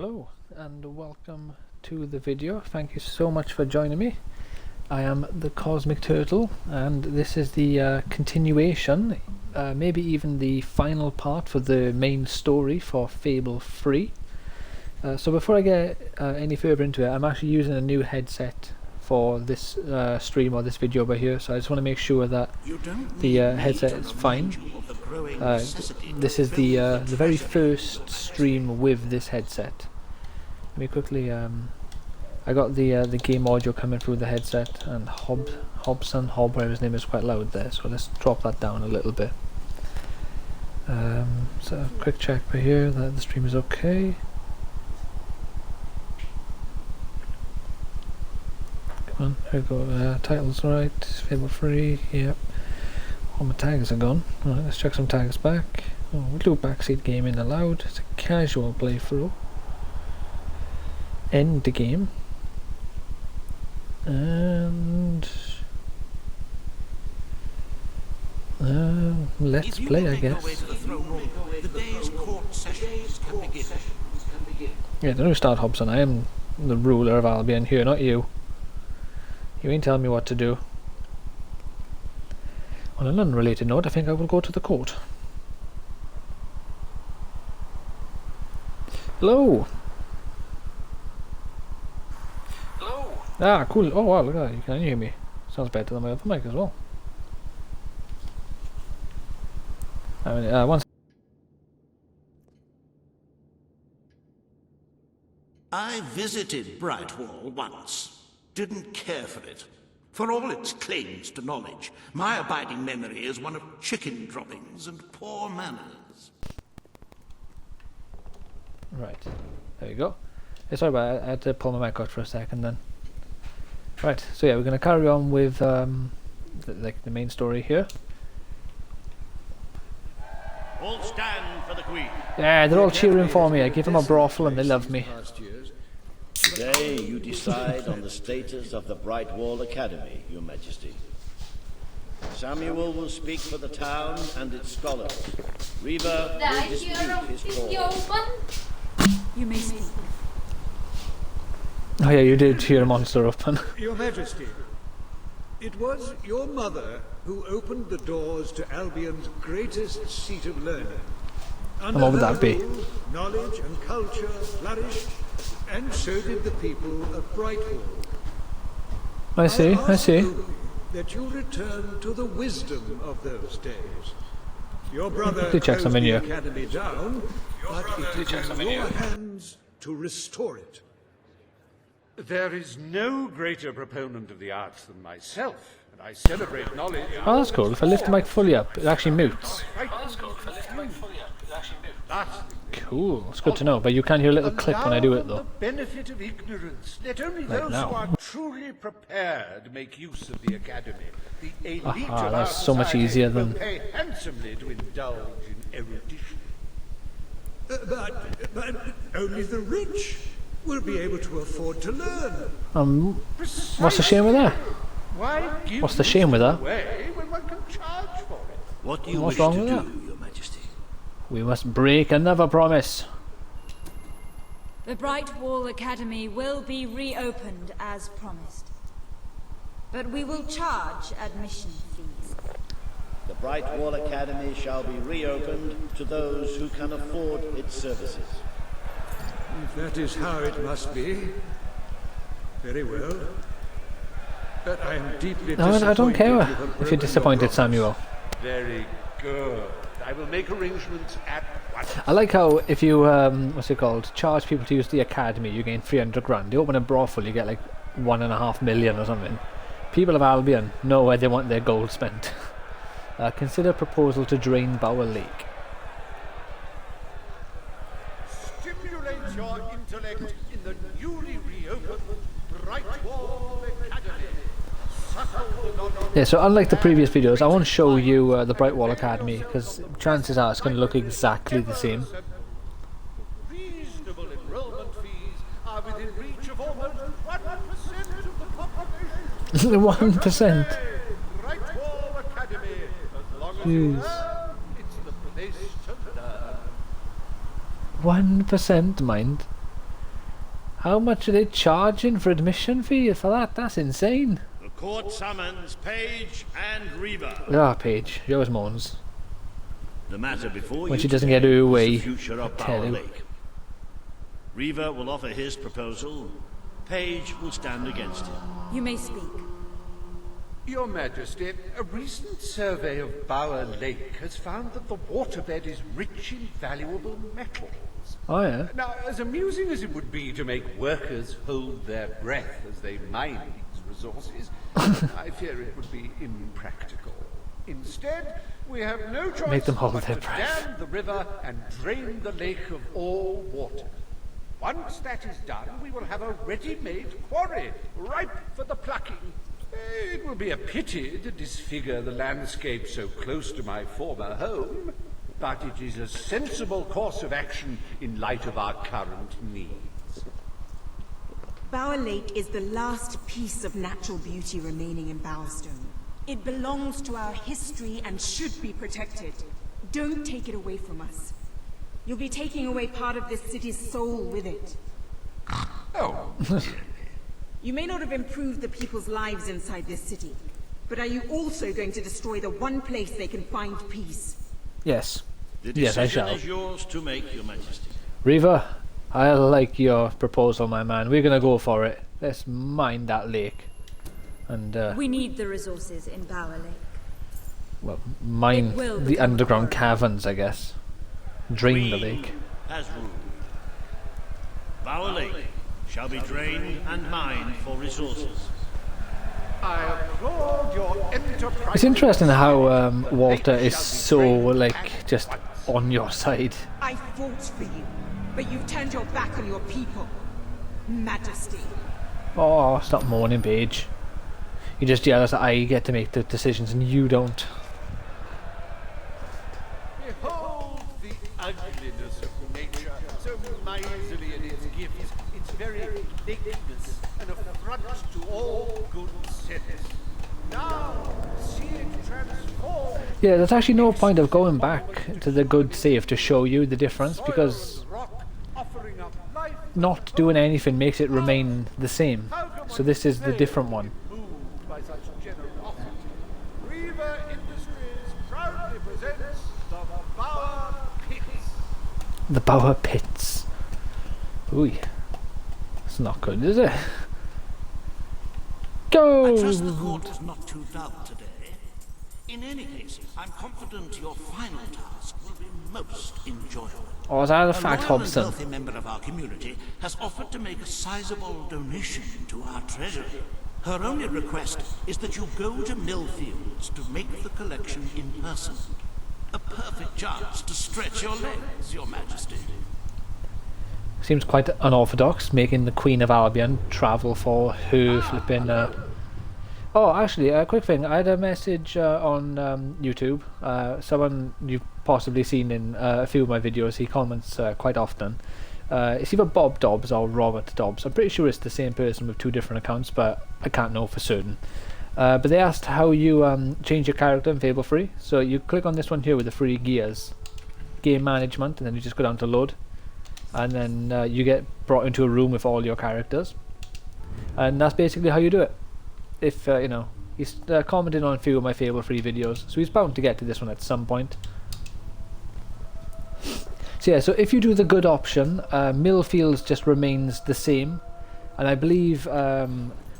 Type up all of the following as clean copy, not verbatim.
Hello and welcome to the video. Thank you so much for joining me. I am the Cosmic Turtle and this is the continuation, maybe even the final part for the main story for Fable 3. So before I get any further into it, I'm actually using a new headset for this stream or this video over here, so I just want to make sure that the headset is fine. This is the very first stream with this headset. Let me quickly I got the game audio coming through the headset, and Hobson, whatever his name is, quite loud there, so let's drop that down a little bit. So quick check for here that the stream is okay. Come on, here we go. Title's right, Fable 3, yep. All my tags are gone. Alright, let's check some tags back. Oh, we'll do backseat gaming allowed. It's a casual playthrough. End the game. And let's play, I guess. Yeah, don't start, Hobson. I am the ruler of Albion here, not you. You ain't telling me what to do. On an unrelated note, I think I will go to the court. Hello! Hello! Ah, cool. Oh wow, look at that. You can hear me. Sounds better than my other mic as well. I mean, once I visited Brightwall once. Didn't care for it. For all its claims to knowledge, my abiding memory is one of chicken droppings and poor manners. Right, there you go. Sorry about it, I had to pull my mic out for a second then. Right, so yeah, we're going to carry on with the main story here. All stand for the Queen. Yeah, they're all cheering for me. I give them a brothel and they love me. Today you decide on the status of the Brightwall Academy, Your Majesty. Samuel will speak for the town and its scholars. Reva will dispute his cause. You may speak. Oh yeah, you did hear a monster open. Your Majesty, it was your mother who opened the doors to Albion's greatest seat of learning. And what would that be? Rule, knowledge and culture flourished, and so did the people of Brightwall. I see, I see. That you return to the wisdom of those days. Your brother check closed some in the here. academy down, but it is in your hands to restore it. There is no greater proponent of the arts than myself, and I celebrate knowledge. Oh, that's cool. If I lift the mic fully up, it actually mutes. That's Cool, it's good to know, but you can hear a little clip when I do it though. the benefit of ignorance. Let only Like those now. who are truly prepared make use of the academy. The elite Aha, of that's our so much society easier will than- pay handsomely to indulge in erudition. But only the rich will be able to afford to learn. What's the shame with that? Why give What's the shame with that? away when one can charge for it? What do you What's wish wrong to with do, that? Your Majesty? We must break another promise. The Brightwall Academy will be reopened as promised. But we will charge admission fees. The Brightwall Academy shall be reopened to those who can afford its services. If that is how it must be, very well. But I am deeply No, disappointed I don't care you have if broken you're your disappointed, promise. Samuel. Very good. I will make arrangements at once. I like how if you, what's it called, charge people to use the academy, you gain 300 grand. You open a brothel, you get like 1.5 million or something. People of Albion know where they want their gold spent. Consider proposal to drain Bower Lake. Stimulate your intellect in the newly reopened Brightwall Academy. Suckle the knowledge. Yeah, so unlike the previous videos, I won't show you the Brightwall Academy, because chances are it's going to look exactly the same. Reasonable enrollment fees are within reach of almost 1% of the population. 1%. Brightwall Academy. As long as Jeez. you learn, it's the place to learn. 1%, mind. How much are they charging for admission fee for that? That's insane. The court summons Page and Reva. Ah, Paige, she always moans. The matter before When you she doesn't today get her is way, the future I of tell Bower you. Lake. Reva will offer his proposal. Page will stand against him. You may speak. Your Majesty, a recent survey of Bower Lake has found that the waterbed is rich in valuable metals. Oh yeah. Now, as amusing as it would be to make workers hold their breath as they mine these resources, I fear it would be impractical. Instead, we have no choice Make them hold but their to breath. dam the river and drain the lake of all water. Once that is done, we will have a ready-made quarry, ripe for the plucking. It will be a pity to disfigure the landscape so close to my former home, but it is a sensible course of action in light of our current needs. Bower Lake is the last piece of natural beauty remaining in Bowerstone. It belongs to our history and should be protected. Don't take it away from us. You'll be taking away part of this city's soul with it. Oh, You may not have improved the people's lives inside this city, but are you also going to destroy the one place they can find peace? Yes. The Yes, I decision shall. is yours to make, Your Majesty. Reva, I like your proposal, my man. We're gonna go for it. Let's mine that lake. And, We need the resources in Bower Lake. well, mine It will the become a underground quarry. caverns, I guess. Drain the Queen lake. has ruled. Bower Lake shall be drained and mined for resources. I applaud your enterprise. It's interesting how Walter is so, like, just on your side. I fought for you, but you've turned your back on your people. Majesty. Oh, stop moaning, Paige. You're just jealous that I get to make the decisions and you don't. Behold the ugliness of nature, so miserly in its gifts, its very lakeness, an affront to all good sense. Now, see it transform. Yeah, there's actually no point of going back to the good save to show you the difference, because Rock, offering up life. not doing anything makes it remain the same. How can So one this is the fail different to be one. moved by such generosity? Reaver Industries proudly presents the Bower Pits. The Bower Pits. Ooh, it's not good, is it? Go! I trust the court is not too dull today. In any case, I'm confident your final task will be most enjoyable. Or is that a A fact, loyal and Hobson? wealthy member of our community has offered to make a sizable donation to our treasury. Her only request is that you go to Millfields to make the collection in person. A perfect chance to stretch your legs, Your Majesty. Seems quite unorthodox, making the Queen of Albion travel for her flipping. Oh, actually, a quick thing. I had a message on YouTube. Someone you've possibly seen in a few of my videos. He comments quite often. It's either Bob Dobbs or Robert Dobbs. I'm pretty sure it's the same person with two different accounts, but I can't know for certain. But they asked how you change your character in Fable 3. So you click on this one here with the free gears, game management, and then you just go down to load. And then you get brought into a room with all your characters, and that's basically how you do it. If you know, he's commented on a few of my Fable 3 videos, so he's bound to get to this one at some point. So yeah, so if you do the good option, Millfields just remains the same, and I believe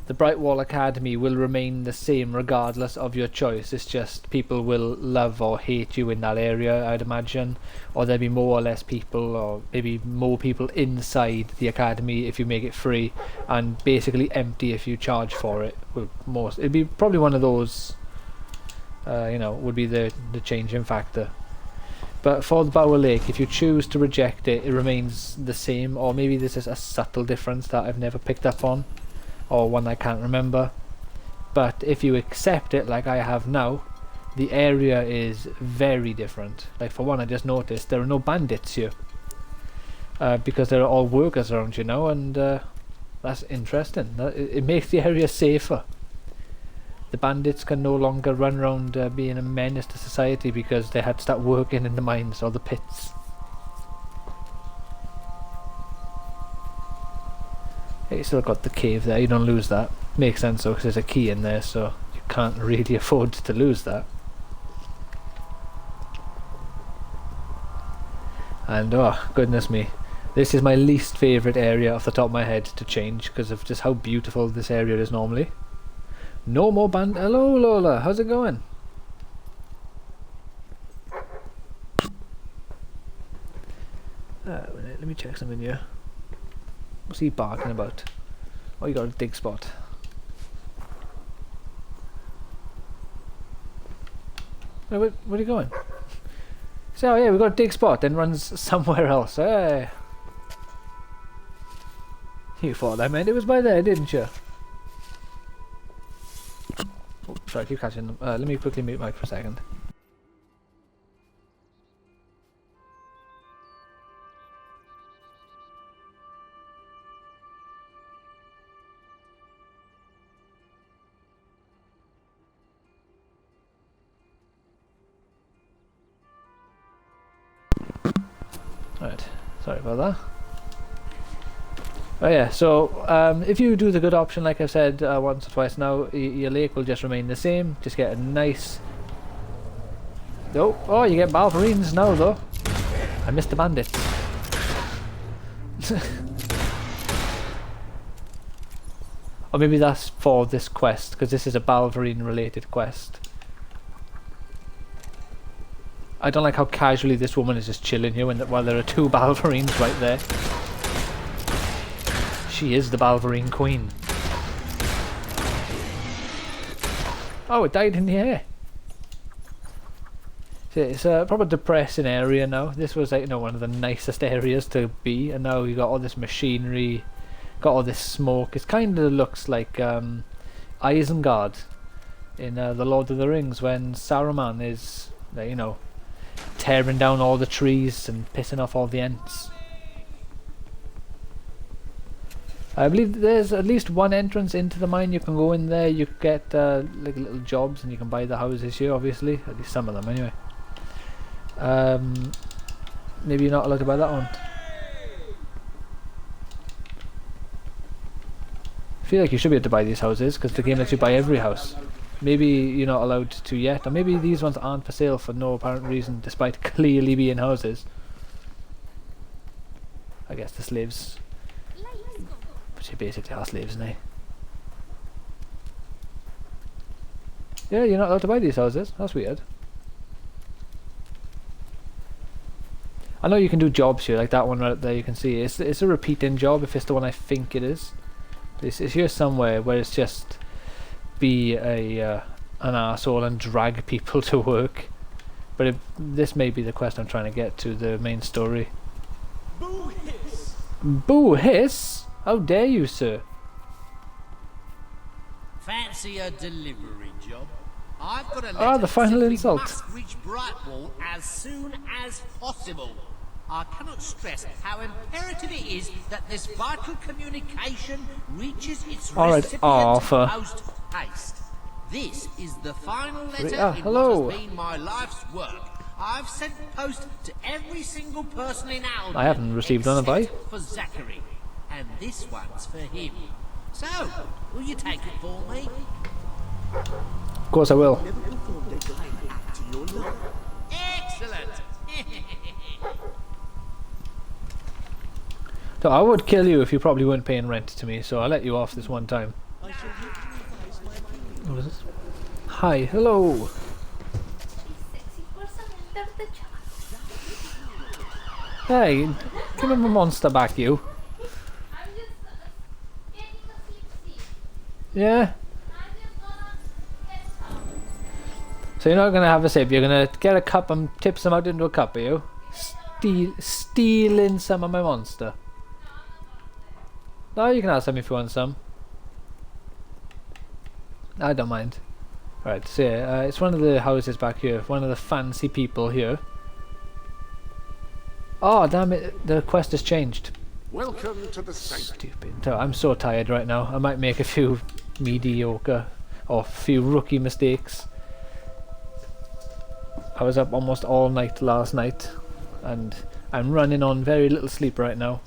the Brightwall Academy will remain the same regardless of your choice. It's just people will love or hate you in that area, I'd imagine, or there'll be more or less people, or maybe more people inside the academy if you make it free, and basically empty if you charge for it. It'd be probably one of those, you know, would be the changing factor. But for the Bower Lake, if you choose to reject it, it remains the same, or maybe this is a subtle difference that I've never picked up on, or one I can't remember. But if you accept it like I have now, the area is very different. Like, for one, I just noticed there are no bandits here, because there are all workers around, you know, and that's interesting. It makes the area safer. The bandits can no longer run around being a menace to society because they had to start working in the mines or the pits. You still got the cave there, you don't lose that. Makes sense though, because there's a key in there, so you can't really afford to lose that. And oh, goodness me. This is my least favourite area off the top of my head to change because of just how beautiful this area is normally. No more band. Hello Lola, how's it going? Let me check something here. What's he barking about? Oh, you got a dig spot. Wait, where are you going? So, oh yeah, we got a dig spot, then runs somewhere else. Hey. You thought I meant it was by there, didn't you? Oh, sorry, I keep catching them. Let me quickly mute mic for a second. Right, sorry about that. Oh yeah, so if you do the good option, like I've said once or twice now, your lake will just remain the same. Just get a nice... Oh, you get Balverines now though. I missed the bandits. Or maybe that's for this quest, because this is a Balverine related quest. I don't like how casually this woman is just chilling here while there are two Balverines right there. She is the Balverine queen. Oh, it died in the air. So it's a proper depressing area now. This was, like, you know, one of the nicest areas to be, and now you got all this machinery, got all this smoke. It kind of looks like Isengard in the Lord of the Rings when Saruman is, you know, tearing down all the trees and pissing off all the Ents. I believe there's at least one entrance into the mine. You can go in there, you get like little jobs, and you can buy the houses here, obviously. At least some of them, anyway. Maybe you're not allowed to buy that one. I feel like you should be able to buy these houses, because the game lets you buy every house. Maybe you're not allowed to yet, or maybe these ones aren't for sale for no apparent reason, despite clearly being houses. I guess the slaves... But they basically are slaves, aren't they? Yeah, you're not allowed to buy these houses. That's weird. I know you can do jobs here, like that one right there. You can see it's a repeating job if it's the one I think it is. It's here somewhere where it's just be an arsehole and drag people to work. But this may be the quest I'm trying to get to, the main story. Boo hiss! Boo hiss? How dare you, sir? Fancy a delivery job? I've got a letter the final that insult. must reach Brightwall as soon as possible. I cannot stress how imperative it is that this vital communication reaches its recipient Arthur. post haste. This is the final letter in hello. what has been my life's work. I've sent post to every single person in Albion. I haven't received none, have I? For Zachary, and this one's for him. So, will you take it for me? Of course I will. Excellent. So I would kill you if you probably weren't paying rent to me, so I'll let you off this one time. What was this? Hi, hello. Hey, give him a monster back, you. Yeah? So you're not going to have a sip, you're going to get a cup and tip some out into a cup, are you? Stealing some of my monster. No, you can have some if you want some. I don't mind. Right, so yeah, it's one of the houses back here, one of the fancy people here. Oh, damn it, the quest has changed. Welcome to the site. Stupid. So, I'm so tired right now. I might make a few mediocre or a few rookie mistakes. I was up almost all night last night and I'm running on very little sleep right now.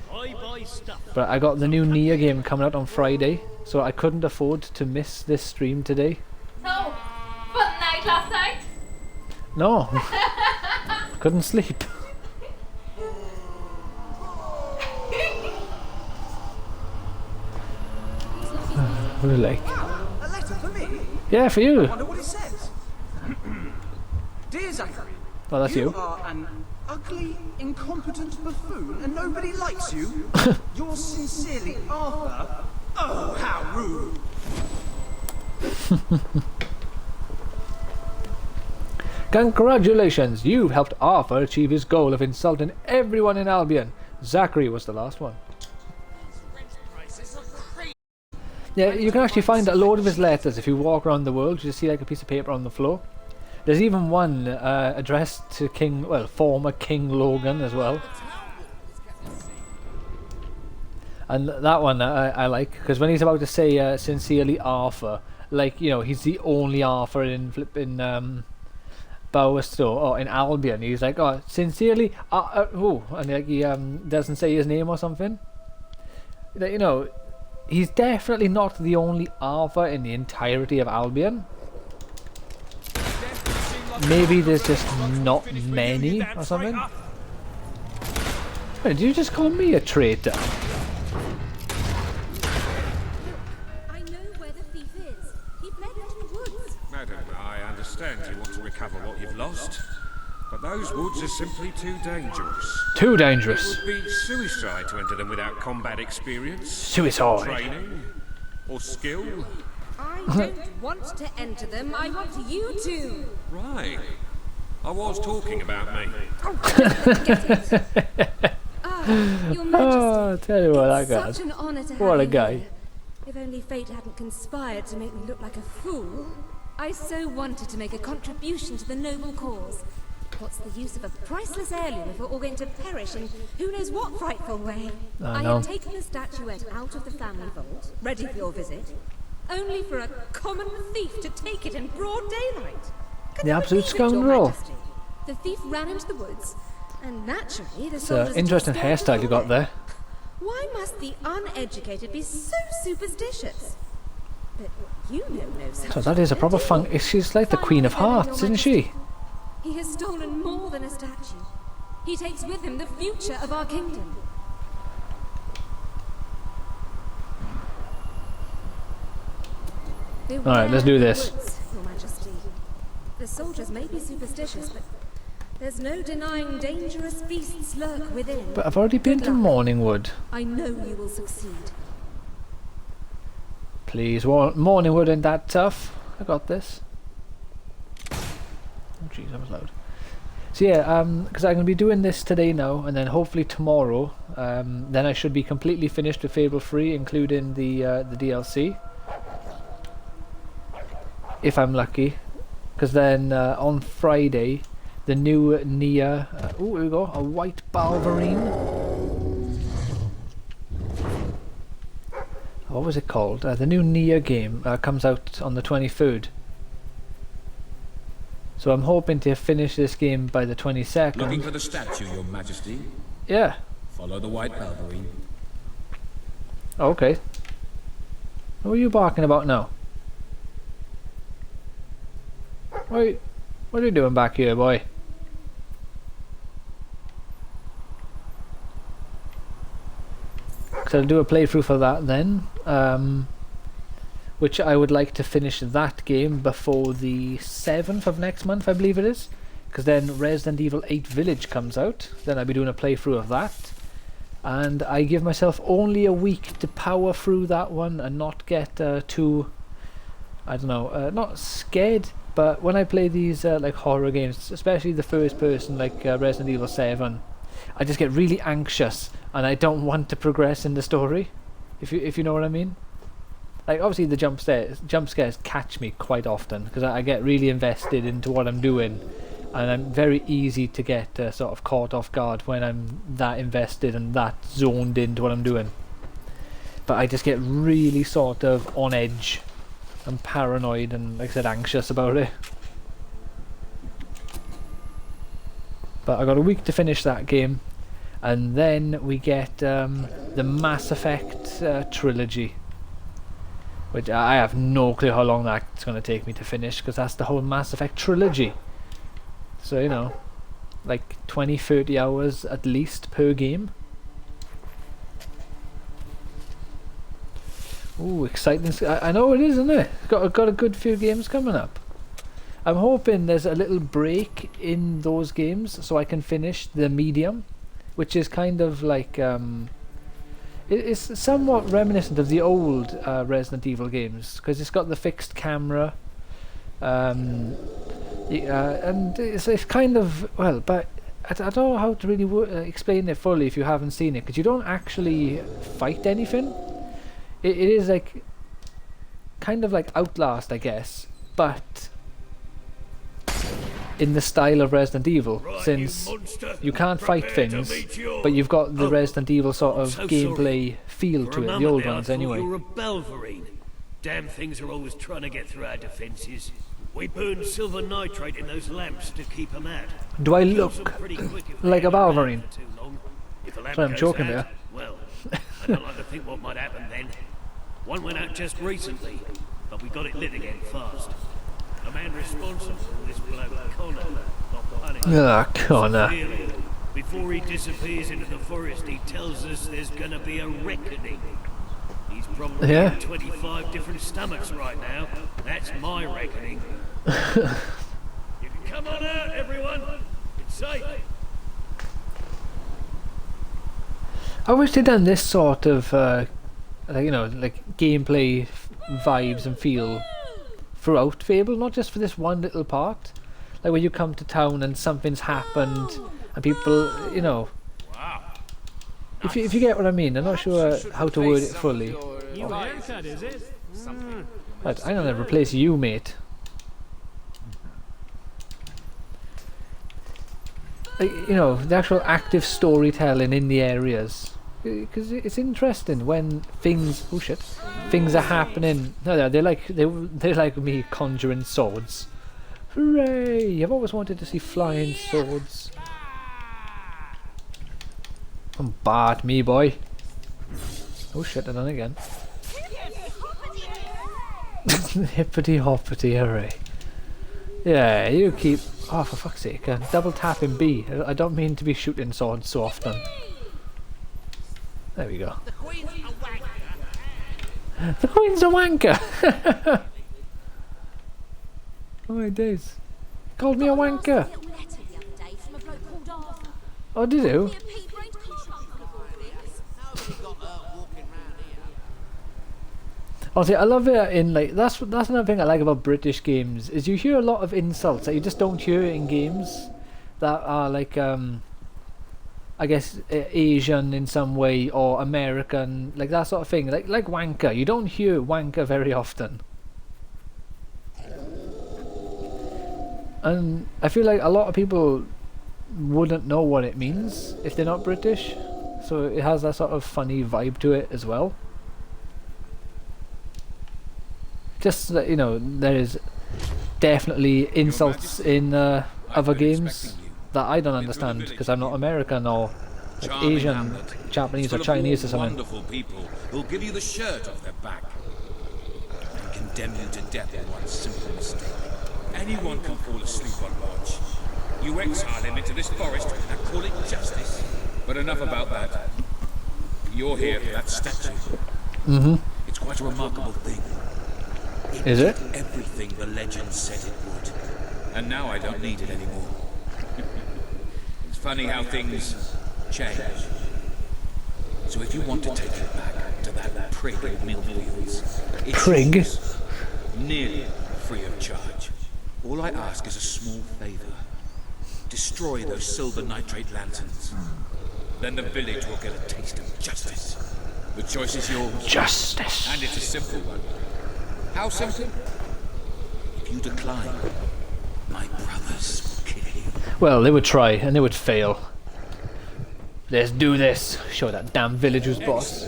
Bye bye toy stuff. But I got the new Nia game coming out on Friday, so I couldn't afford to miss this stream today. So, fun night last night? No, couldn't sleep. What do you like? A letter for me? Yeah, for you. I wonder what it says. Dear Zachary, Oh, that's you. are an ugly, incompetent buffoon and nobody likes you. Yours sincerely, Arthur. Oh, how rude. Congratulations, you've helped Arthur achieve his goal of insulting everyone in Albion. Zachary was the last one. Yeah, you can actually find a load of his letters if you walk around the world. You just see like a piece of paper on the floor. There's even one addressed to former King Logan as well. And that one I like, because when he's about to say sincerely Arthur, like, you know, he's the only Arthur in flipping Bowerstow or in Albion. He's like, oh, sincerely, and like he doesn't say his name or something. Like, you know, he's definitely not the only Arthur in the entirety of Albion. Maybe there's just not many or something. Wait, did you just call me a traitor? I know where the thief is. He fled into the woods. Madam, I understand you want to recover what you've lost, but those woods are simply too dangerous. Too dangerous. It would be suicide to enter them without combat experience, Suicide. training, or skill. I don't want to enter them. I want you to. Right. I was talking about me. Get it. Your Majesty. Oh, tell you what, that guy. Such an honor to have What a you guy. here. If only fate hadn't conspired to make me look like a fool. I so wanted to make a contribution to the noble cause. What's the use of a priceless heirloom if we're all going to perish in who knows what frightful way? I know. had taken the statuette out of the family vault, ready for your visit, only for a common thief to take it in broad daylight. The absolute believe it, Your scoundrel. Majesty? The thief ran into the woods, and naturally the It's soldiers an interesting just scared hairstyle you got there. Why must the uneducated be so superstitious? But you know no such So that is a proper thing. she's like the Queen of Hearts, isn't she? He has stolen more than a statue. He takes with him the future of our kingdom. Alright, let's do this. Woods, Your Majesty. The soldiers may be superstitious, but there's no denying dangerous beasts lurk within. But I've already been to Morningwood. I know you will succeed. Please, Morningwood ain't that tough. I got this. Oh jeez, that was loud. So yeah, because I'm going to be doing this today now, and then hopefully tomorrow, then I should be completely finished with Fable 3, including the DLC. If I'm lucky. Because then on Friday, the new Nia... oh, here we go, a white Balverine. What was it called? The new Nia game comes out on the 23rd. So I'm hoping to finish this game by the 22nd. Looking for the statue, Your Majesty. Yeah. Follow the white Balverine. Okay. What are you barking about now? Wait, what are you doing back here, boy? So I'll do a playthrough for that then, which I would like to finish that game before the 7th of next month, I believe it is, because then Resident Evil 8 Village comes out. Then I'll be doing a playthrough of that, and I give myself only a week to power through that one and not get too, I don't know, not scared. But when I play these like horror games, especially the first person like Resident Evil 7, I just get really anxious and I don't want to progress in the story, if you know what I mean. Like obviously the jump scares catch me quite often because I get really invested into what I'm doing, and I'm very easy to get sort of caught off guard when I'm that invested and that zoned into what I'm doing. But I just get really sort of on edge. I'm paranoid and, like I said, anxious about it. But I got a week to finish that game, and then we get the Mass Effect trilogy, which I have no clue how long that's going to take me to finish, because that's the whole Mass Effect trilogy. So, you know, like 20-30 hours at least per game. Ooh, exciting. I know it is, isn't it? Got a good few games coming up. I'm hoping there's a little break in those games so I can finish the medium, which is kind of like it's somewhat reminiscent of the old Resident Evil games, because it's got the fixed camera, and it's kind of, well, but I don't know how to really explain it fully if you haven't seen it, because you don't actually fight anything. It is like kind of like Outlast, I guess, but in the style of Resident Evil, since you can't fight things, but you've got the Resident Evil sort of gameplay feel to it, the old ones anyway. You were a Belverine. Damn things are always trying to get through our defences. We burned silver nitrate in those lamps to keep them out. Do I look like a Belverine? Sorry, I'm joking there. Well, I don't like to think what might happen then. One went out just recently, but we got it lit again fast. The man responsible for this bloke, Connor, got punished. Ah, Connor. Before he disappears into the forest, he tells us there's gonna be a reckoning. He's probably in 25 different stomachs right now. That's my reckoning. You can come on out, everyone. It's safe. I wish they'd done this sort of, like, you know, like gameplay vibes and feel throughout Fable, not just for this one little part. Like when you come to town and something's happened and people, you know, if you get what I mean. I'm not sure how to word it fully. But I'm gonna replace you, mate. Like, you know, the actual active storytelling in the areas, because it's interesting when things things are happening. No, they're like me conjuring swords. Hooray! I've always wanted to see flying swords. Come bat me, boy. Oh shit, I done it again. Hippity hoppity, hooray. Yeah, you keep... Oh, for fuck's sake, double tapping B. I don't mean to be shooting swords so often. There we go. The Queen's a wanker! Oh my days. Called me a wanker! Oh, did you? Honestly, I love it in, like, that's another thing I like about British games, is you hear a lot of insults that you just don't hear in games that are like, I guess, Asian in some way, or American, like that sort of thing, like wanker. You don't hear wanker very often. And I feel like a lot of people wouldn't know what it means if they're not British, so it has that sort of funny vibe to it as well. Just that, you know, there is definitely insults in other games that I don't understand because I'm not American or like Asian, Japanese or Chinese or something. Wonderful people who'll give you the shirt off their back and condemn you to death in one simple mistake. Anyone can fall asleep on watch. You exile him into this forest and call it justice. But enough about that. You're here for that statue. Mm-hmm. It's quite a remarkable thing. Is it? Everything the legend said it would. And now I don't need it anymore. It's funny how things change. So if you want to take it back to that prig in Millfields, it's nearly free of charge. All I ask is a small favor. Destroy those silver nitrate lanterns. Then the village will get a taste of justice. The choice is yours. Justice. And it's a simple one. How simple? If you decline, my brothers will kill you. Well, they would try and they would fail. Let's do this. Show that damn village who's boss.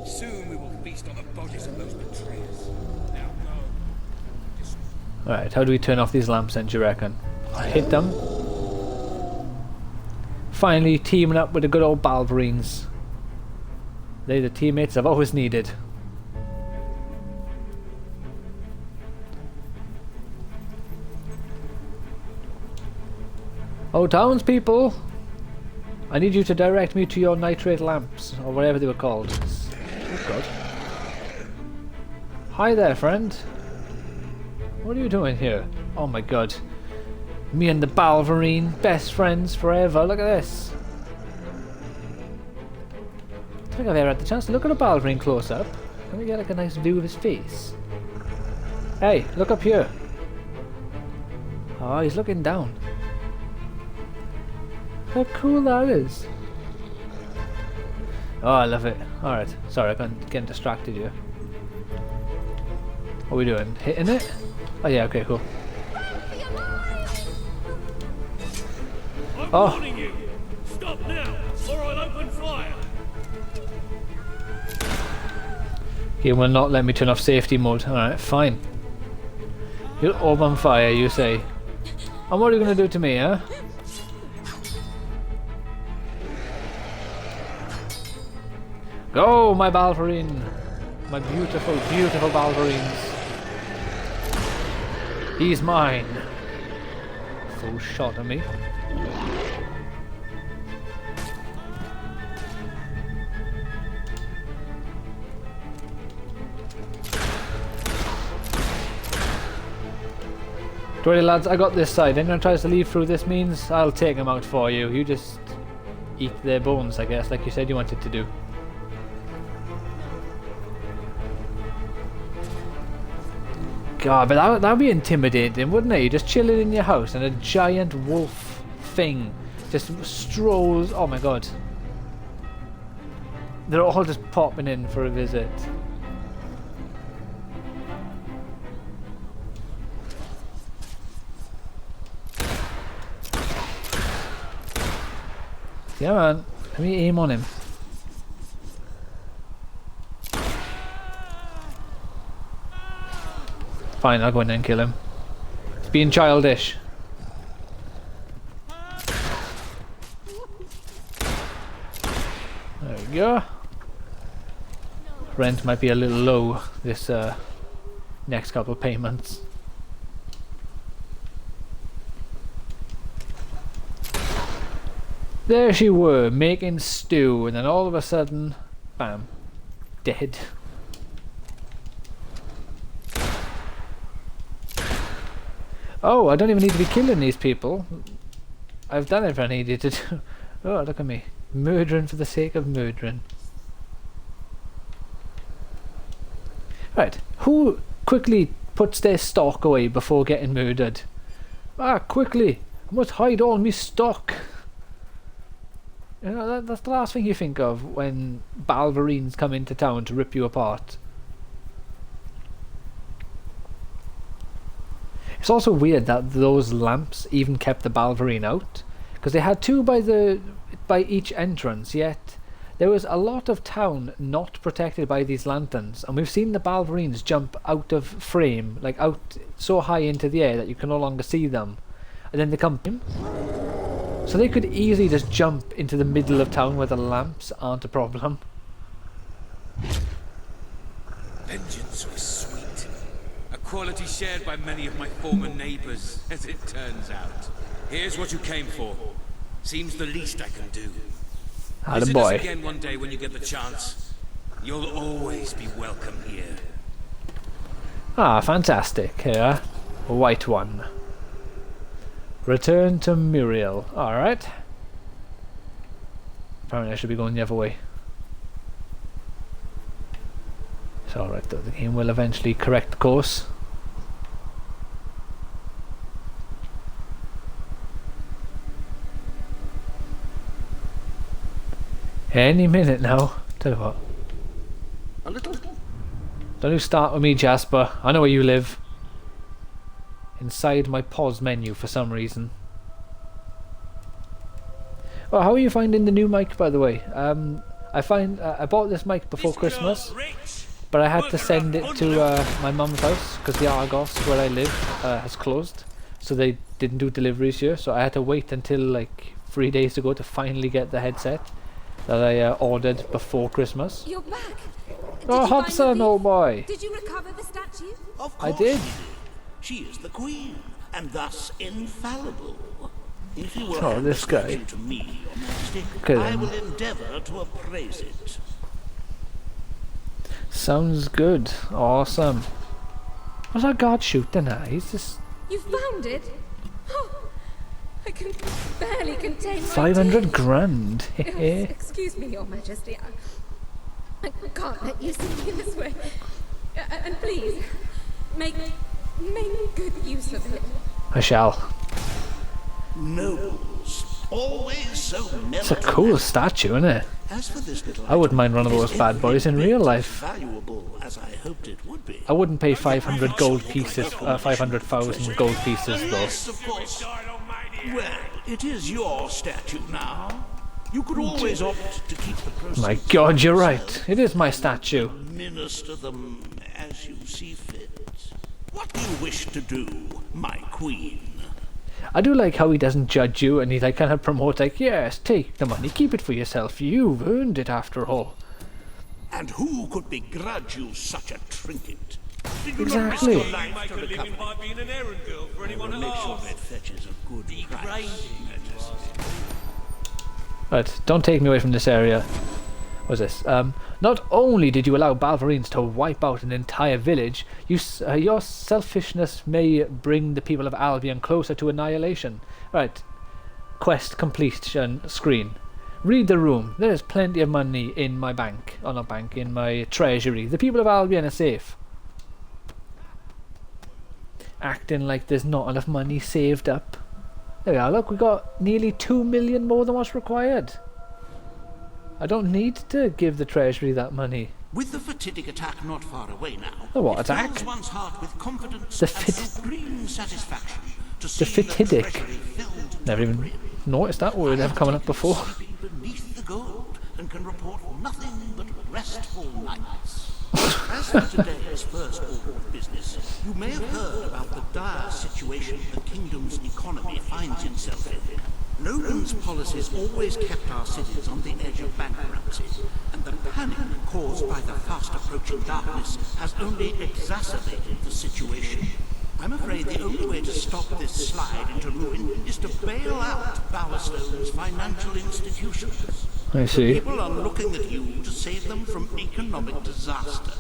Soon we will feast on the bodies of those betrayers. Now go. Alright, how do we turn off these lamps then, do you reckon? Hit them. finally teaming up with the good old Balverines. They're the teammates I've always needed. Oh, townspeople! I need you to direct me to your nitrate lamps, or whatever they were called. Oh god. Hi there, friend. What are you doing here? Oh my god. Me and the Balverine, best friends forever. Look at this. I don't think I've ever had the chance to look at a Balverine close up. Let me get like a nice view of his face. Hey, look up here. Oh, he's looking down. How cool that is. Oh, I love it. Alright, sorry, I got getting distracted here. What are we doing? Hitting it? Oh yeah, okay, cool. I'm warning you. Stop now, or I'll open fire. He will not let me turn off safety mode. Alright, fine. You'll open fire, you say. And what are you going to do to me, huh? Go, my Balverine! My beautiful, beautiful Balverines. He's mine. Full shot at me. Alrighty lads, I got this side. Anyone tries to leave through this means, I'll take him out for you. You just eat their bones, I guess, like you said you wanted to do. God, but that'd be intimidating, wouldn't it? You're just chilling in your house and a giant wolf thing just strolls. Oh my god. They're all just popping in for a visit. Yeah man, let me aim on him. Fine, I'll go in there and kill him. It's being childish. There we go. Rent might be a little low this next couple of payments. There she were, making stew, and then all of a sudden, bam, dead. Oh, I don't even need to be killing these people. I've done everything I needed to do. Oh, look at me. Murdering for the sake of murdering. Right, who quickly puts their stock away before getting murdered? Ah, quickly! I must hide all my stock! You know, that's the last thing you think of when Balverines come into town to rip you apart. It's also weird that those lamps even kept the Balverine out, because they had two by each entrance, yet there was a lot of town not protected by these lanterns, and we've seen the Balverines jump out of frame, like out so high into the air that you can no longer see them, and then they come in. So they could easily just jump into the middle of town where the lamps aren't a problem. Vengeance was sweet. A quality shared by many of my former neighbors, as it turns out. Here's what you came for. Seems the least I can do. Visit us again one day when you get the chance. You'll always be welcome here. Ah, fantastic. Here, a white one. Return to Muriel. Alright. Apparently I should be going the other way. It's alright though, the game will eventually correct the course. Any minute now. Tell you what. A little. Don't you start with me, Jasper. I know where you live. Inside my pause menu for some reason. Well, how are you finding the new mic, by the way? I bought this mic before Christmas, but I had to send it to my mum's house because the Argos where I live has closed, so they didn't do deliveries here. So I had to wait until like 3 days ago to finally get the headset that I ordered before Christmas. You're back. Oh, Hobson, old boy. Did you recover the statue? Of I course did. She is the queen, and thus infallible. If you will Oh, hand this the guy. statue to me, Your Majesty, Okay, I then. will endeavor to appraise it. Sounds good. Awesome. What's our guard shooting at? He's just You found it? Oh, I can barely contain my 500 tears. grand. Yes, excuse me, Your Majesty. I can't let you see me this way. And please, make good use of it. I shall. Nobles, always so It's a cool statue, isn't it? As for this little I wouldn't mind one of item, those it's bad boys in every real bit life. as valuable as I hoped it would be. I wouldn't pay 500 gold pieces, 500,000 gold pieces though. Yes, of course. Well, it is your statue now. You could always opt to keep the proceeds. My God, you're right. It is my statue. Administer them as you see fit. What do you wish to do, my queen? I do like how he doesn't judge you and he like kind of promotes like, yes, take the money, keep it for yourself. You've earned it after all. And who could begrudge you such a trinket? Did you Exactly. not risk your life to recover it? by being an errand girl for I will make sure that fetches a good price. Right, don't take me away from this area. What's this? Not only did you allow Balverines to wipe out an entire village, your selfishness may bring the people of Albion closer to annihilation. Right, quest completion screen. Read the room. There is plenty of money in my bank. Oh, not bank, in my treasury. The people of Albion are safe. Acting like there's not enough money saved up. There we are, look, we got nearly 2 million more than what's required. I don't need to give the treasury that money. With the fatidic attack not far away now, The what it attack? fills one's heart with confidence The and supreme satisfaction to see The the fatidic. treasury filled to Never even brim. noticed that word ever coming up before. Sleeping beneath the gold and can report nothing but restful nights. As for today's first order of business, you may have heard about the dire situation the kingdom's economy finds itself in. Logan's policies always kept our cities on the edge of bankruptcy, and the panic caused by the fast-approaching darkness has only exacerbated the situation. I'm afraid the only way to stop this slide into ruin is to bail out Bowerstone's financial institutions. I see. People are looking at you to save them from economic disaster.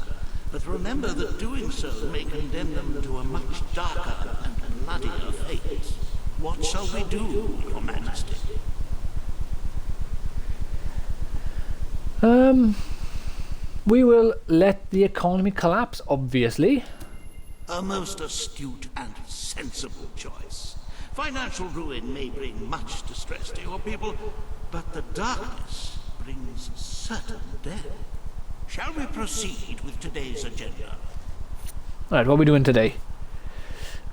But remember that doing so may condemn them to a much darker and bloodier fate. What shall we do, Your Majesty? We will let the economy collapse, obviously. A most astute and sensible choice. Financial ruin may bring much distress to your people, but the darkness brings certain death. Shall we proceed with today's agenda? Alright, what are we doing today?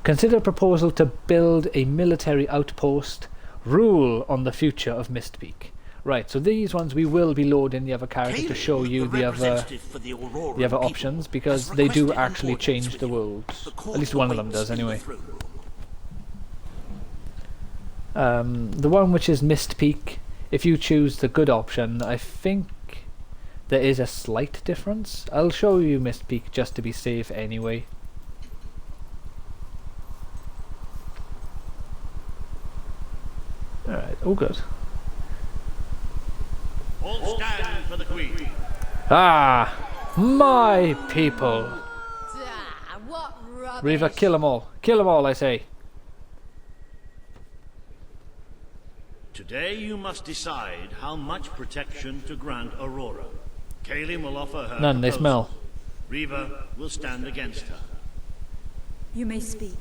Consider a proposal to build a military outpost. Rule on the future of Mistpeak. Right, so these ones we will be loading the other character to show you the other options, because they do actually change the world. At least one of them does, anyway. The one which is Mistpeak, if you choose the good option, I think there is a slight difference. I'll show you Mistpeak just to be safe anyway. Alright, oh good. All stand for the Queen. Ah, my people. What rubbish. Reaver, kill them all. Kill them all, I say. Today you must decide how much protection to grant Aurora. Kaelin will offer her None, they proposal. smell. Reaver will stand against her. You may speak.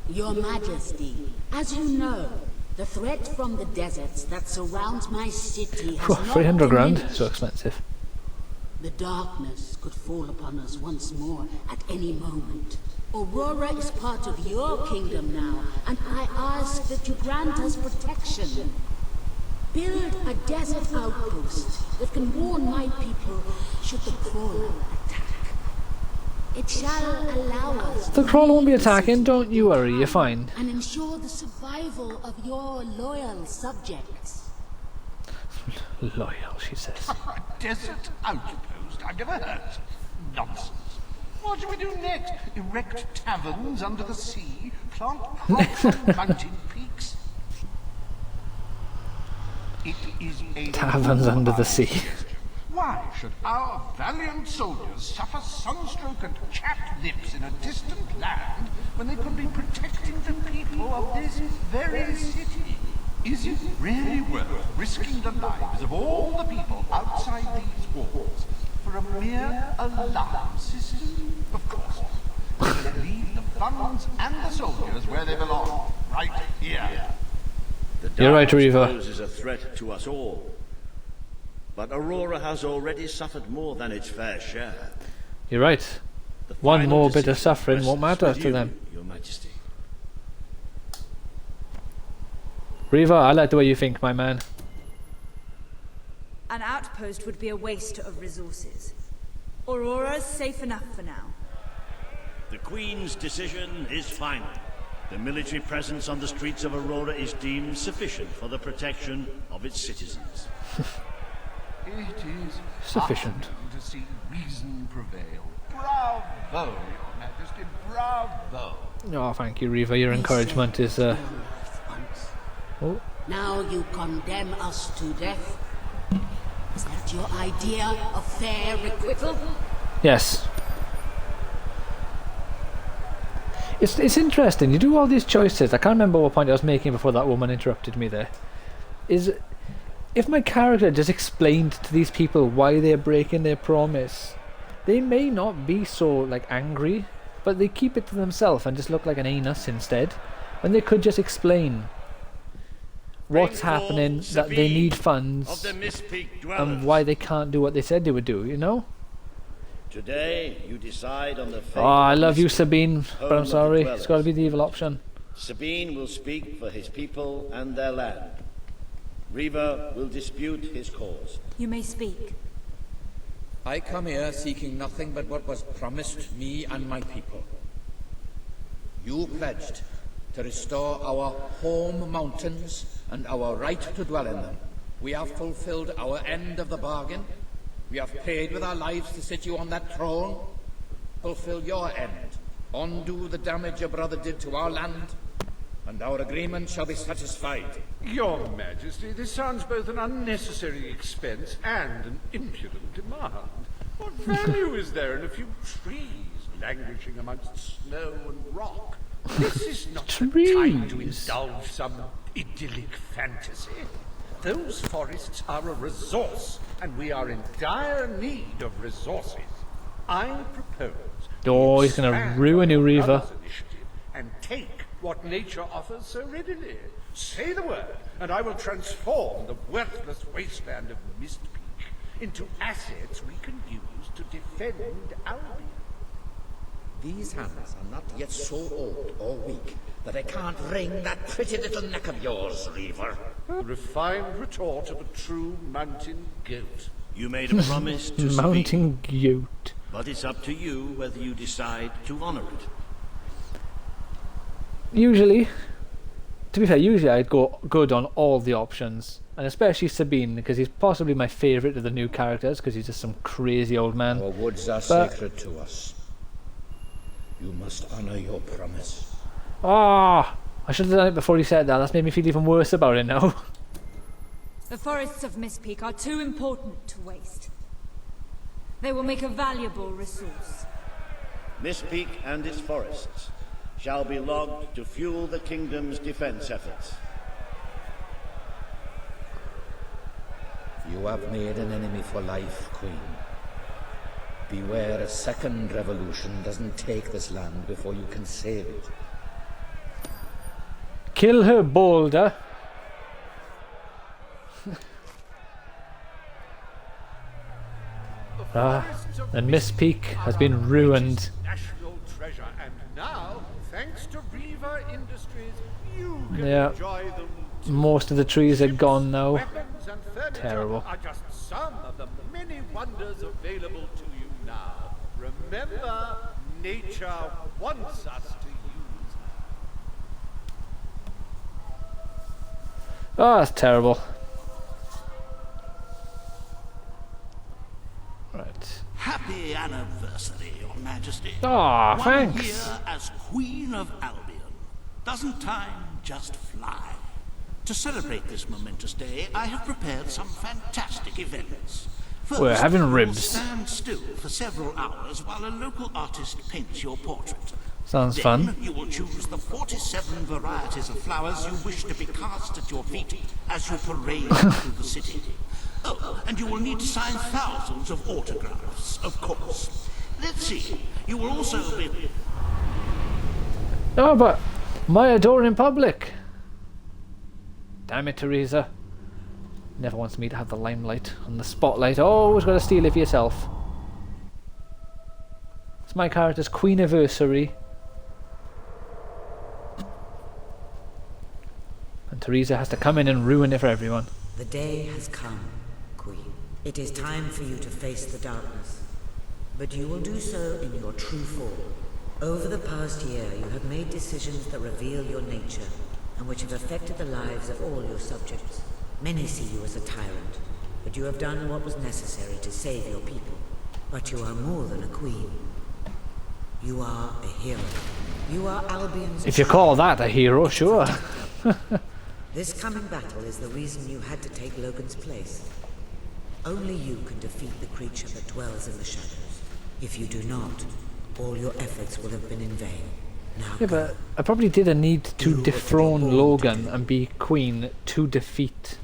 Your Majesty, as you know, the threat from the deserts that surrounds my city has not 300 grand, diminished. so expensive. The darkness could fall upon us once more at any moment. Aurora is part of your kingdom now, and I ask that you grant us protection. Build a desert outpost that can warn my people should the crawler attack. It shall allow us The crawler won't be attacking, don't you worry, you're fine. and ensure the survival of your loyal subjects. Loyal, she says. A desert outpost? I've never heard. Nonsense. What do we do next? Erect taverns under the sea? Plant crops on mountain peaks? It is a Taverns under the sea. Why should our valiant soldiers suffer sunstroke and chapped lips in a distant land when they could be protecting the people of this very city? Is it really worth risking the lives of all the people outside these walls for a mere alarm system? Of course not. We'll leave the funds and the soldiers where they belong, right here. The You're right, darkness Reaver. poses a threat to us all. But Aurora has already suffered more than its fair share. You're right. The One final more bit of decision suffering won't rests matter with to you, them. Your Majesty. Reaver, I like the way you think, my man. An outpost would be a waste of resources. Aurora's safe enough for now. The Queen's decision is final. The military presence on the streets of Aurora is deemed sufficient for the protection of its citizens. It is Sufficient. heartening to see reason prevail. Bravo, Your Majesty, bravo. Oh, thank you, Reaver. Your encouragement is Oh. Now you condemn us to death? Is that your idea of fair requital? Yes. It's interesting. You do all these choices. I can't remember what point I was making before that woman interrupted me there. If my character just explained to these people why they're breaking their promise, they may not be so like angry, but they keep it to themselves and just look like an anus instead, when they could just explain what's happening, that they need funds, and why they can't do what they said they would do, you know? Today, you decide on the fate Oh, I of love you, Mr. Sabine, Home but I'm of the sorry, Dwellers. it's got to be the evil option. Sabine will speak for his people and their land. Reaver will dispute his cause. You may speak. I come here seeking nothing but what was promised me and my people. You pledged to restore our home mountains and our right to dwell in them. We have fulfilled our end of the bargain. We have paid with our lives to sit you on that throne. Fulfill your end. Undo the damage your brother did to our land, and our agreement shall be satisfied. Your Majesty, this sounds both an unnecessary expense and an impudent demand. What value is there in a few trees languishing amongst snow and rock? This is not the time to indulge some idyllic fantasy. Those forests are a resource, and we are in dire need of resources. I propose Oh, he's going to ruin you, Reaver. and take what nature offers so readily. Say the word, and I will transform the worthless wasteland of Mistpeak into assets we can use to defend Albion. These hands are not yet so old or weak that I can't wring that pretty little neck of yours, Reaver. The refined retort of a true mountain goat. You made a promise to Mountain goat. but it's up to you whether you decide to honor it. Usually, to be fair, usually I'd go good on all the options, and especially Sabine, because he's possibly my favourite of the new characters, because he's just some crazy old man. Our woods are But- sacred to us. You must honor your promise. Ah, I should have done it before he said that. That's made me feel even worse about it now. The forests of Mistpeak are too important to waste. They will make a valuable resource. Mistpeak and its forests shall be logged to fuel the kingdom's defense efforts. You have made an enemy for life, Queen. Beware a second revolution doesn't take this land before you can save it. Kill her, Boulder. And Mistpeak has been ruined. National treasure, and now, thanks to Reaver Industries, you can Yeah. enjoy them. Most of the trees are gone now. Weapons and furniture Terrible. are just some of the many wonders available to you now. Remember, nature wants us to use. Oh, that's terrible. Right. Happy anniversary, Your Majesty. Ah, One thanks. here as Queen of Albion. Doesn't time just fly? To celebrate this momentous day, I have prepared some fantastic events. First, We're having you'll ribs. stand still for several hours while a local artist paints your portrait. Sounds Then fun. you will choose the 47 varieties of flowers you wish to be cast at your feet as you parade through the city. Oh, and you will need to sign thousands of autographs, of course. Let's see, you will also be... Oh, but my adoring public. Damn it, Teresa. Never wants me to have the limelight and the spotlight. Always got to steal it for yourself. It's my character's Queen anniversary. And Teresa has to come in and ruin it for everyone. The day has come, Queen. It is time for you to face the darkness. But you will do so in your true form. Over the past year, you have made decisions that reveal your nature, and which have affected the lives of all your subjects. Many see you as a tyrant, but you have done what was necessary to save your people. But you are more than a queen. You are a hero. You are Albion's... If you call that a hero, sure. This coming battle is the reason you had to take Logan's place. Only you can defeat the creature that dwells in the shadows. If you do not, all your efforts will have been in vain. Now Yeah, but I probably didn't need to dethrone Logan and be queen to defeat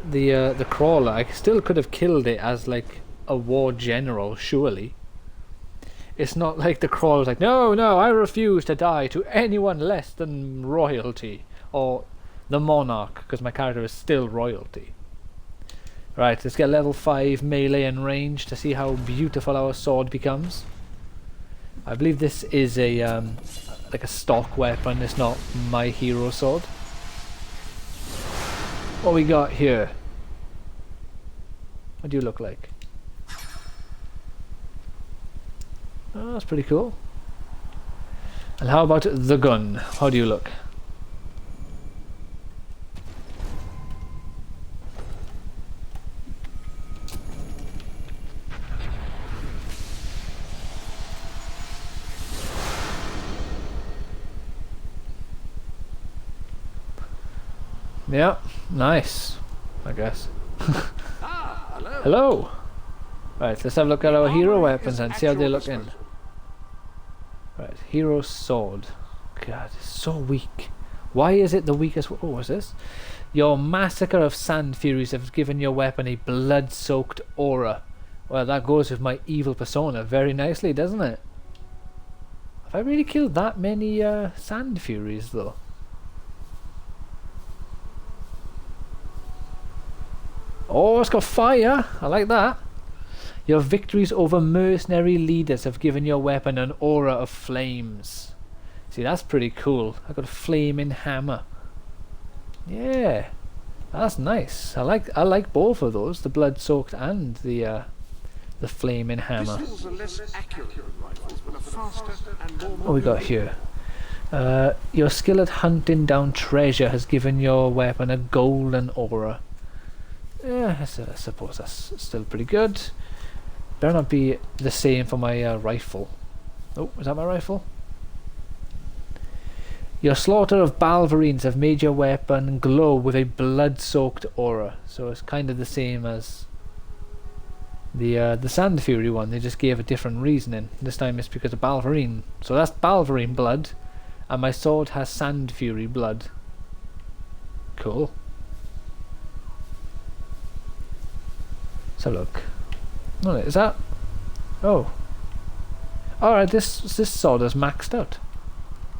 the crawler. I still could have killed it as like a war general, surely. It's not like the crawler's like, no, I refuse to die to anyone less than royalty or the monarch, because my character is still royalty. Right, let's get level 5 melee and range to see how beautiful our sword becomes. I believe this is a like a stock weapon. It's not my hero sword. What we got here? What do you look like? Oh, that's pretty cool. And how about the gun? How do you look? Yeah, nice, I guess. Hello. Hello! Right, let's have a look at our hero weapons and see how they look in. Right, hero sword. God, it's so weak. Why is it the weakest? Oh, what's this? Your massacre of sand furies have given your weapon a blood-soaked aura. Well, that goes with my evil persona very nicely, doesn't it? Have I really killed that many sand furies, though? Oh, it's got fire! I like that. Your victories over mercenary leaders have given your weapon an aura of flames. See, that's pretty cool. I got a flaming hammer. Yeah, that's nice. I like both of those, the blood-soaked and the flaming hammer. Pistols are less accurate than rifles, but are faster and more... What we got here? Your skill at hunting down treasure has given your weapon a golden aura. Yeah, I suppose that's still pretty good. Better not be the same for my rifle. Oh, is that my rifle? Your slaughter of Balverines have made your weapon glow with a blood-soaked aura. So it's kind of the same as the Sand Fury one. They just gave a different reasoning. This time it's because of Balverine. So that's Balverine blood, and my sword has Sand Fury blood. Cool. So look. Oh, is that? Oh. Alright, this sword is maxed out.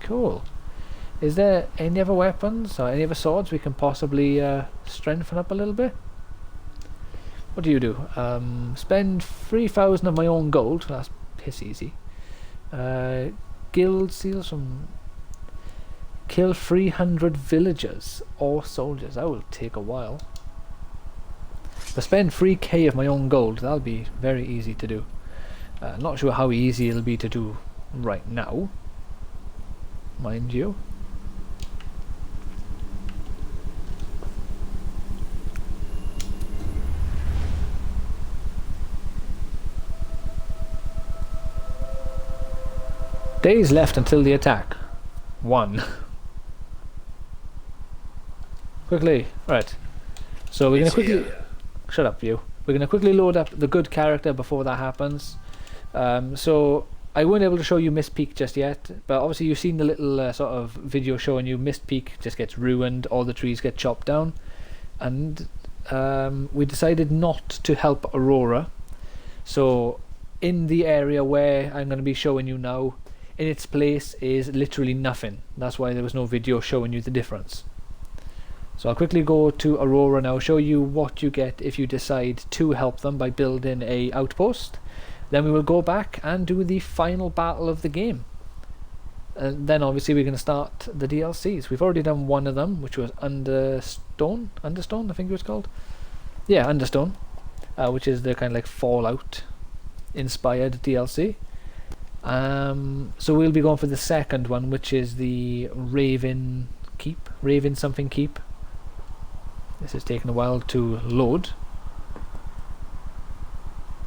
Cool. Is there any other weapons or any other swords we can possibly strengthen up a little bit? What do you do? Spend 3,000 of my own gold. That's piss easy. Guild seals from... Kill 300 villagers or soldiers. That will take a while. But spend 3k of my own gold. That'll be very easy to do. Not sure how easy it'll be to do right now, mind you. Days left until the attack. 1. Quickly. Right. So we're gonna quickly... Shut up, you. We're gonna quickly load up the good character before that happens. So I weren't able to show you Mist Peak just yet, but obviously you've seen the little sort of video showing you Mist Peak just gets ruined, all the trees get chopped down, and we decided not to help Aurora. So in the area where I'm going to be showing you now, in its place is literally nothing. That's why there was no video showing you the difference. So I'll quickly go to Aurora now, show you what you get if you decide to help them by building a outpost. Then we will go back and do the final battle of the game. And then obviously we're going to start the DLCs. We've already done one of them, which was Understone, I think it was called. Yeah, Understone, which is the kind of like Fallout inspired DLC. So we'll be going for the second one, which is the Raven something Keep. This is taking a while to load.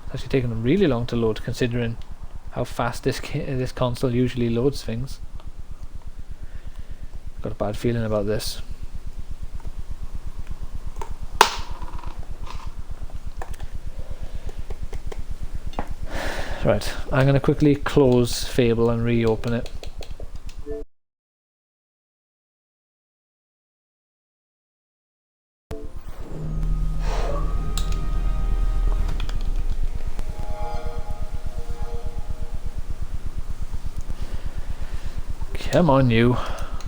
It's actually taking really long to load, considering how fast this console usually loads things. Got a bad feeling about this. Right, I'm going to quickly close Fable and reopen it. Come on, you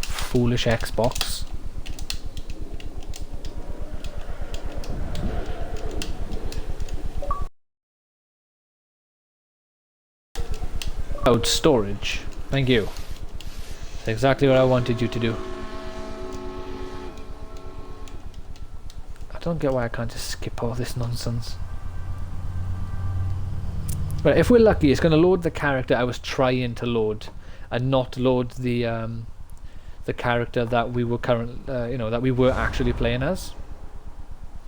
foolish Xbox. Cloud storage. Thank you. That's exactly what I wanted you to do. I don't get why I can't just skip all this nonsense. But if we're lucky, it's going to load the character I was trying to load, and not load the character that we were that we were actually playing as.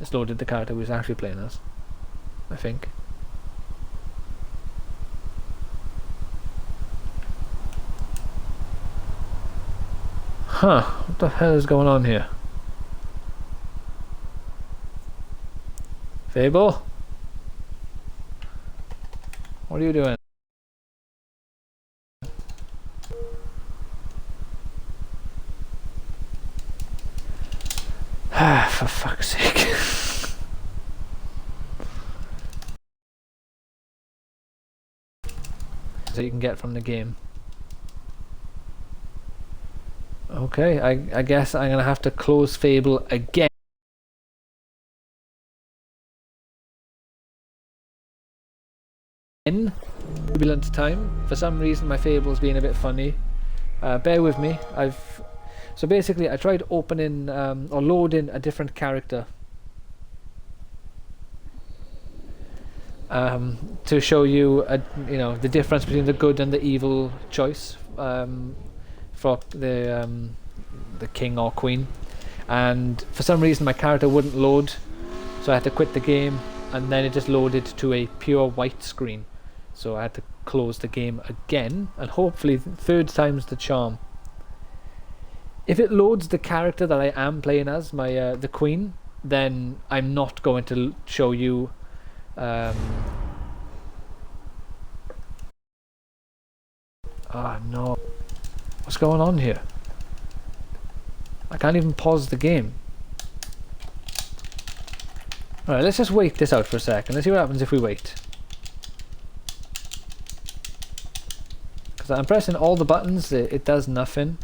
It's loaded the character we was actually playing as, I think. Huh, what the hell is going on here? Fable? What are you doing? Ah, for fuck's sake. So you can get from the game. Okay, I guess I'm gonna have to close Fable again. Turbulent time. For some reason my Fable's being a bit funny. Bear with me. So basically I tried opening or loading a different character to show you the difference between the good and the evil choice for the king or queen, and for some reason my character wouldn't load, so I had to quit the game, and then it just loaded to a pure white screen, so I had to close the game again, and hopefully third time's the charm. If it loads the character that I am playing as, my the queen, then I'm not going to show you oh no, what's going on here? I can't even pause the game. Alright, let's just wait this out for a second. Let's see what happens if we wait. Because I'm pressing all the buttons, it does nothing.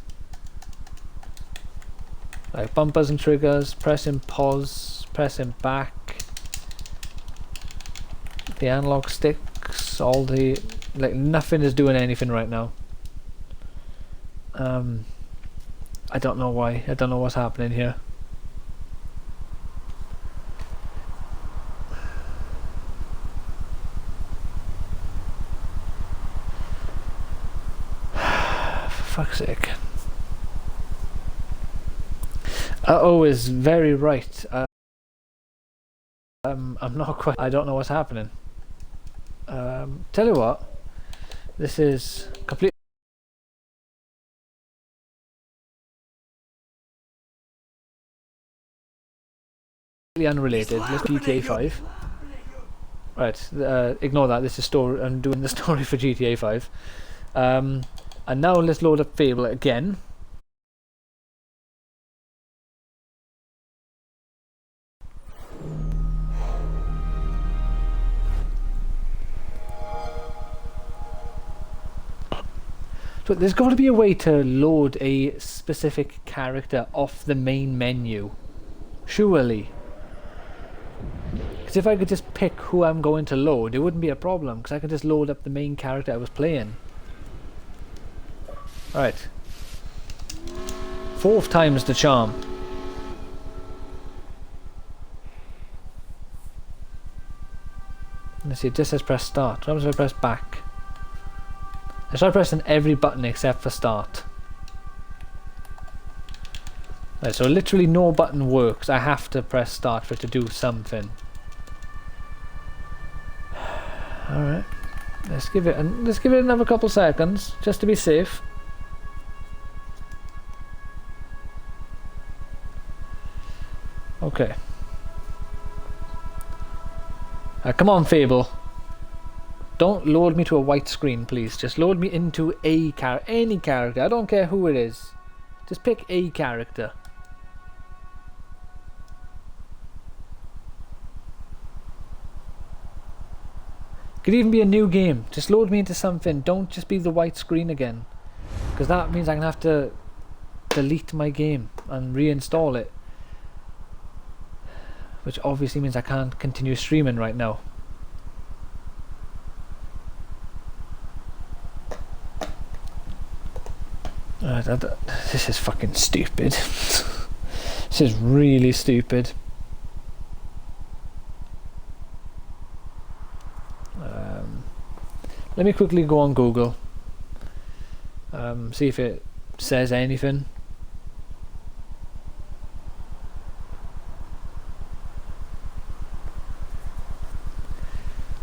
Like bumpers and triggers, pressing pause, pressing back. The analog sticks, all the... like nothing is doing anything right now. I don't know why. I don't know what's happening here. fuck's sake. Uh-oh is very right. I'm not quite... I don't know what's happening. Tell you what. This is completely unrelated. Let's GTA 5. Right, ignore that. This is story. I'm doing the story for GTA 5. And now let's load up Fable again. So there's got to be a way to load a specific character off the main menu. Surely. Because if I could just pick who I'm going to load, it wouldn't be a problem. Because I could just load up the main character I was playing. Alright. 4th time's the charm. Let's see, it just says press start. What happens if I press back? I start pressing every button except for start. Right, so literally no button works. I have to press start for it to do something. Alright. Let's give it another couple seconds just to be safe. Okay. Come on, Fable. Don't load me to a white screen, please. Just load me into any character. I don't care who it is. Just pick a character. Could even be a new game. Just load me into something. Don't just be the white screen again. Because that means I'm going to have to delete my game and reinstall it. Which obviously means I can't continue streaming right now. This is fucking stupid. This is really stupid. Let me quickly go on Google. See if it says anything.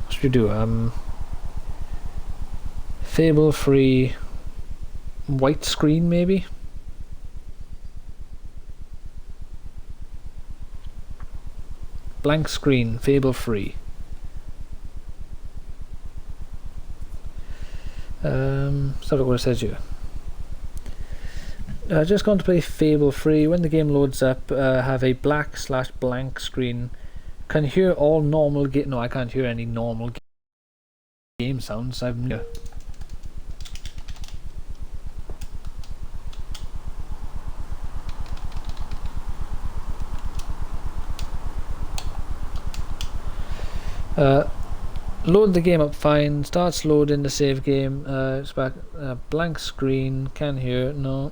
What should we do? Fable free white screen maybe? Blank screen, Fable free. Let's have a look what it says here. Just going to play Fable free. When the game loads up, have a black/blank screen. Can hear all normal game. No, I can't hear any normal game sounds. I've no. Load the game up fine, starts loading the save game, it's back, blank screen, can hear, no.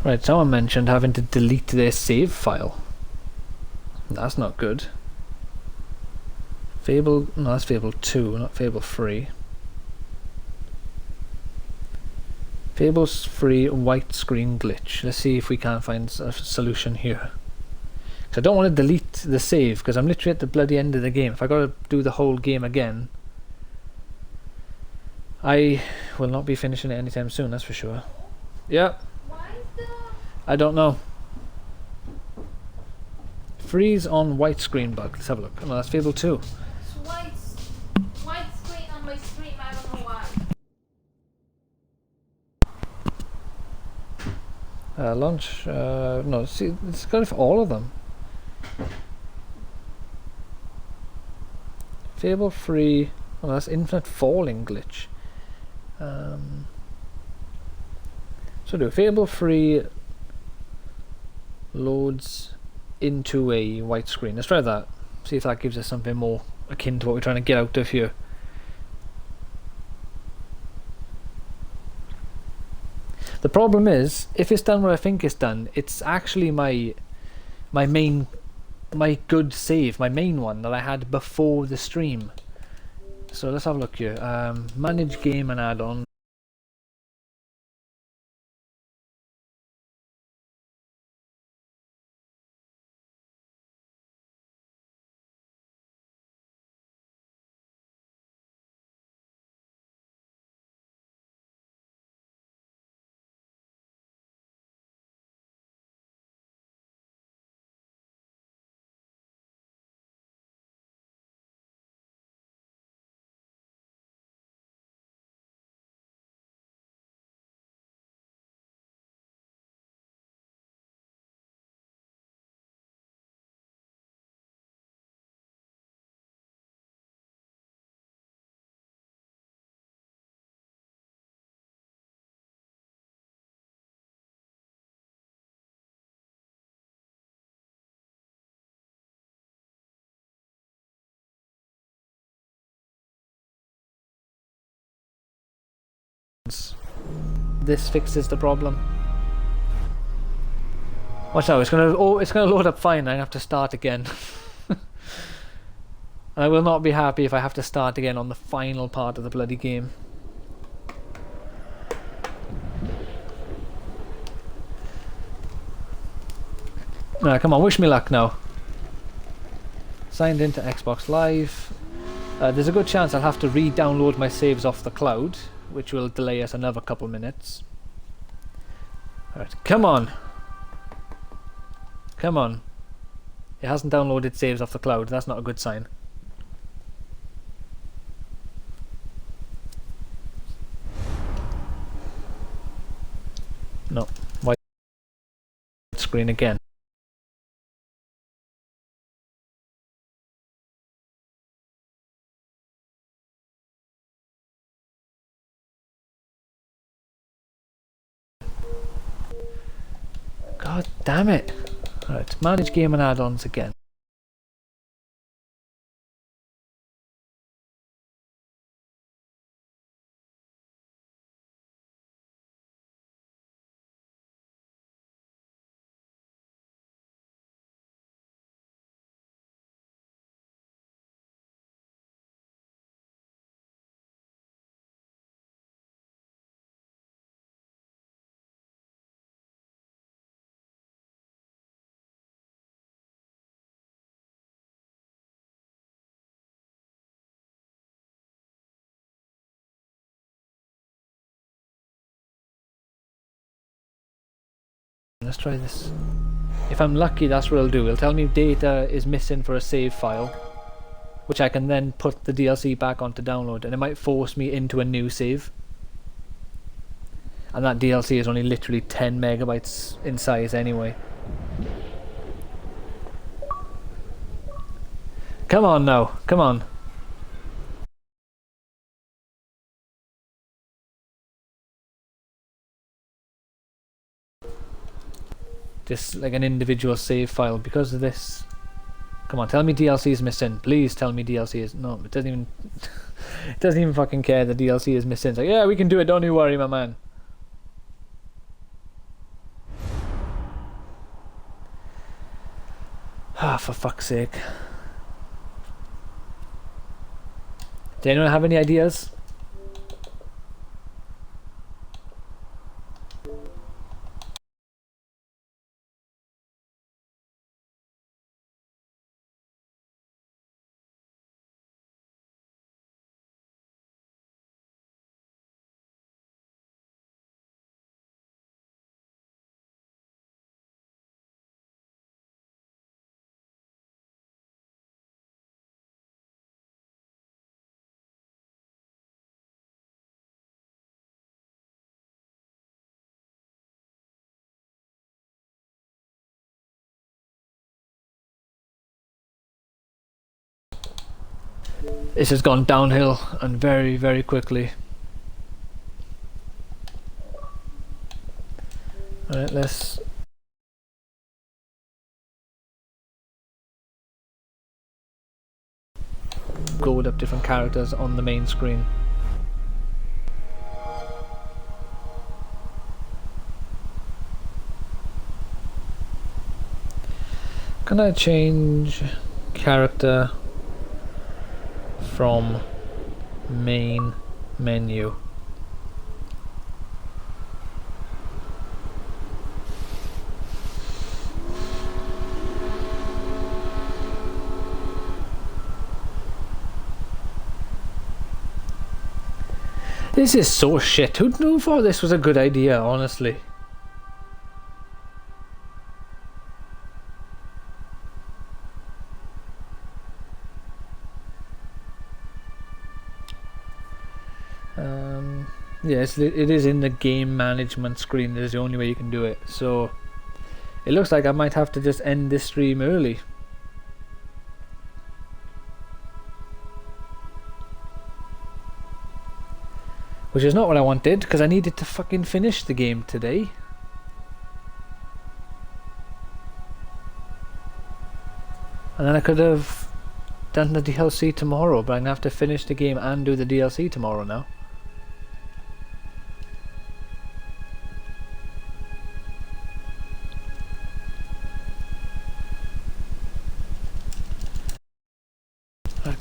Right, someone mentioned having to delete their save file. That's not good. Fable, no, that's Fable 2, not Fable 3. Fable's free white screen glitch. Let's see if we can find a solution here. So I don't want to delete the save because I'm literally at the bloody end of the game. If I got to do the whole game again, I will not be finishing it anytime soon, that's for sure. Yep. I don't know. Freeze on white screen bug. Let's have a look. No, that's Fable 2. It's white screen on my stream, I don't know why. Launch. No, see, it's got it for all of them. Fable free. Oh, that's infinite falling glitch. So do Fable 3 loads into a white screen. Let's try that. See if that gives us something more akin to what we're trying to get out of here. The problem is, if it's done what I think it's done, it's actually my good save, my main one that I had before the stream. So let's have a look here. Manage game and add-on. This fixes the problem. Watch out, it's gonna load up fine. I have to start again. I will not be happy if I have to start again on the final part of the bloody game. Nah, come on, wish me luck now. Signed into Xbox Live. There's a good chance I'll have to re-download my saves off the cloud, which will delay us another couple minutes. Alright, come on! Come on. It hasn't downloaded saves off the cloud, that's not a good sign. No, white screen again. God damn it! Alright, manage game and add-ons again. Let's try this. If I'm lucky, that's what it'll do. It'll tell me data is missing for a save file, which I can then put the DLC back on to download, and it might force me into a new save. And that DLC is only literally 10 megabytes in size anyway. Come on now, come on. Just like an individual save file because of this. Come on, tell me DLC is missing. Please tell me DLC is... No, it doesn't even... it doesn't even fucking care the DLC is missing. It's like, yeah, we can do it, don't you worry, my man. Ah, for fuck's sake. Does anyone have any ideas? This has gone downhill and very, very quickly. Alright, let's go with up different characters on the main screen. Can I change character from main menu? This is so shit. Who knew for this was a good idea, honestly? Yes, it is in the game management screen. That is the only way you can do it. So it looks like I might have to just end this stream early. Which is not what I wanted, because I needed to fucking finish the game today. And then I could have done the DLC tomorrow, but I'm going to have to finish the game and do the DLC tomorrow now.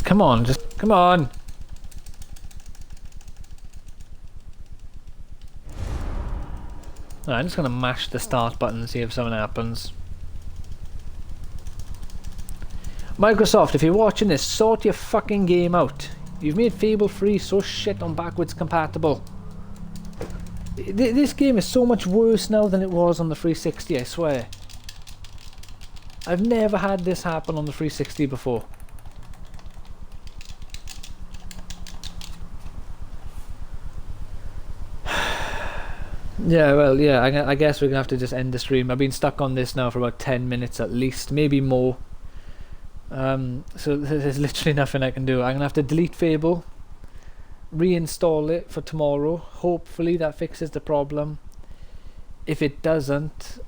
Come on, just come on. I'm just gonna mash the start button and see if something happens. Microsoft, if you're watching this, sort your fucking game out. You've made Fable 3 so shit on backwards compatible. This game is so much worse now than it was on the 360, I swear. I've never had this happen on the 360 before. Yeah, well, yeah, I guess we're gonna have to just end the stream. I've been stuck on this now for about 10 minutes at least, maybe more. So there's literally nothing I can do. I'm gonna have to delete Fable, reinstall it for tomorrow. Hopefully that fixes the problem. If it doesn't,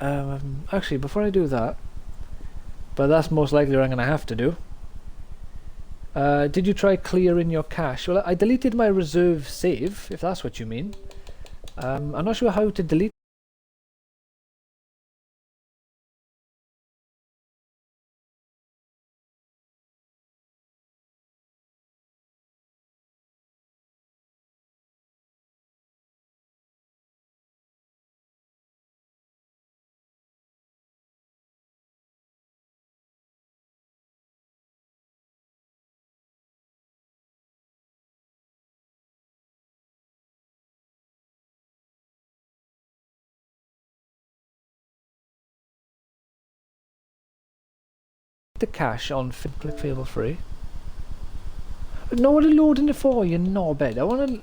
actually, before I do that, but that's most likely what I'm gonna have to do. Did you try clearing your cache? Well, I deleted my reserve save, if that's what you mean. I'm not sure how to delete the cache on Fable 3. No, what are you loading it for, you knobhead? I wanna...